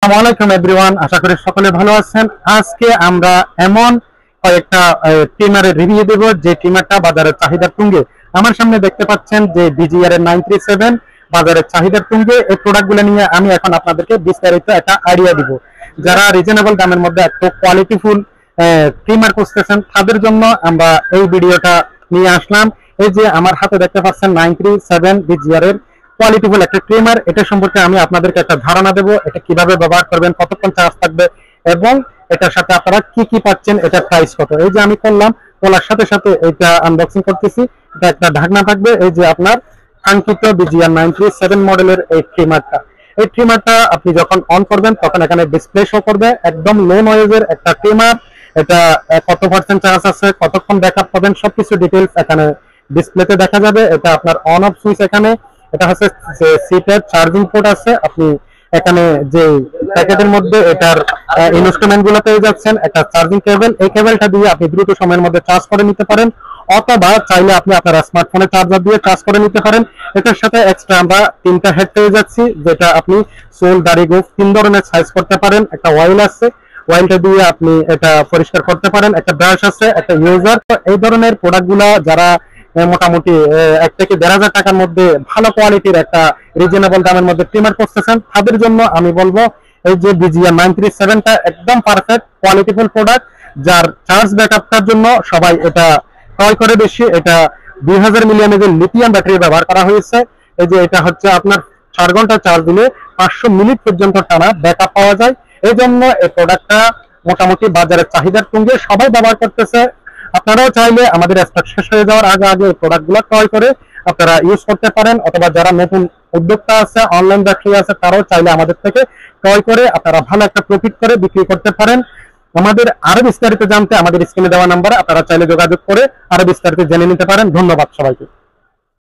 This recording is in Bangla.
আসসালামু আলাইকুম এভরিওয়ান, আশা করি সকলে ভালো আছেন। আজকে আমরা এমন কয়েকটা ট্রিমারের রিভিউ দেব যে ট্রিমারটা বাজারের চাহিদার তুঙ্গে। আমার সামনে দেখতে পাচ্ছেন যে বিজিআর এর 937 বাজারের চাহিদার তুঙ্গে। এই প্রোডাক্টগুলো নিয়ে আমি এখন আপনাদেরকে বিস্তারিত একটা আইডিয়া দিব। যারা রিজনেবল দামের মধ্যে একটু কোয়ালিটিফুল ট্রিমার খুঁজতেছেন তাদের জন্য আমরা এই ভিডিওটা নিয়ে আসলাম। এই যে আমার হাতে দেখতে পাচ্ছেন 937 বিজিআর এর কোয়ালিটিফুল একটা ট্রিমার। এটা সম্পর্কে আমি আপনাদেরকে একটা ধারণা দেব, এটা কিভাবে ব্যবহার করবেন, কতক্ষণ চার্জ থাকবে এবং এটার সাথে আপনারা কি কি পাচ্ছেন, এটার প্রাইস কত। এই যে আমি করলাম, খোলার সাথে সাথে এটা আনবক্সিং করতেছি। এটা একটা ঢাকনা থাকবে। এই যে আপনার কাঙ্ক্ষিত বিজিআর 937 মডেলের এই ট্রিমারটা। এই ট্রিমারটা আপনি যখন অন করবেন তখন এখানে ডিসপ্লে শো করবে, একদম লো নয়েজের একটা ট্রিমার। এটা কত পার্সেন্ট চার্জ আছে, কতক্ষণ ব্যাকআপ পাবেন, সবকিছু ডিটেইলস এখানে ডিসপ্লেতে দেখা যাবে। এটা আপনার অন অফ সুইচ এখানে। এটা হচ্ছে সিটের চার্জিং পোর্ট আছে। আপনি এখানে যে প্যাকেটের মধ্যে এটার ইনস্ট্রুমেন্ট গুলো পেয়ে যাচ্ছেন, একটা চার্জিং কেবল। এই কেবলটা দিয়ে আপনি দ্রুত সময়ের মধ্যে চার্জ করে নিতে পারেন, অথবা চাইলে আপনি আপনার স্মার্টফোনে চার্জার দিয়ে চার্জ করে নিতে পারেন। এটার সাথে এক্সট্রা আমরা 3টা হেড পেয়ে যাচ্ছি, যেটা আপনি চুল, দাড়ি, গোঁফ 3 ধরনের সাইজ করতে পারেন। একটা অয়েল আছে, অয়েলটা দিয়ে আপনি এটা পরিষ্কার করতে পারেন। একটা ব্রাশ আছে, একটা ইউজার। এই ধরনের প্রোডাক্টগুলো যারা মোটামুটি 1 থেকে 1,500 টাকার মধ্যে ভালো কোয়ালিটির একটা রিজনেবল দামের মধ্যে ট্রিমার করতেছেন, তাদের জন্য আমি বলবো এই যে বিজিআর 937টা একদম পারফেক্ট কোয়ালিটিফুল প্রোডাক্ট, যার চার্জ ব্যাকআপটার জন্য সবাই এটা ক্রয় করে বেশি। এটা 2000 মিলিঅ্যাম্পিয়ারের লিথিয়াম ব্যাটারি ব্যবহার করা হয়েছে। এই যে এটা হচ্ছে আপনার 4 ঘন্টা চার্জ দিলে 500 মিনিট পর্যন্ত টানা ব্যাকআপ পাওয়া যায়। এই জন্য এই প্রোডাক্টটা মোটামুটি বাজারের চাহিদার তুঙ্গে, সবাই ব্যবহার করতেছে। আপনারাও চাইলে আমাদের স্টক শেষ হয়ে যাওয়ার আগে আগে প্রোডাক্টগুলো ক্রয় করে আপনারা ইউজ করতে পারেন, অথবা যারা নতুন উদ্যোক্তা আছে, অনলাইন ব্যবসায়ী আছে, তারাও চাইলে আমাদের থেকে ক্রয় করে আপনারা ভালো একটা প্রফিট করে বিক্রি করতে পারেন। আমাদের আরো বিস্তারিত জানতে আমাদের স্ক্রিনে দেওয়া নাম্বারে আপনারা চাইলে যোগাযোগ করে আরো বিস্তারিত জেনে নিতে পারেন। ধন্যবাদ সবাইকে।